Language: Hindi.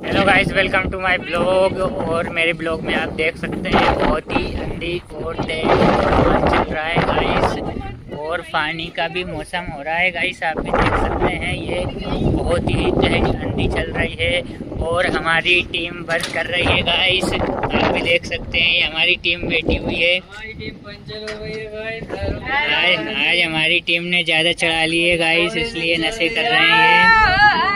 Hello guys, welcome to my blog. और मेरे ब्लॉग में आप देख सकते हैं बहुत ही अंधी और तेज तूफान चल रहा है गाइस, और पानी का भी मौसम हो रहा है गाइस। आप भी देख सकते हैं ये बहुत ही तेज अंधी चल रही है और हमारी टीम वर्क कर रही है गाइस। आप भी देख सकते हैं हमारी टीम बैठी हुई है। आज हमारी टीम ने ज़्यादा चढ़ा ली है गाइस, इसलिए नशे कर रहे हैं।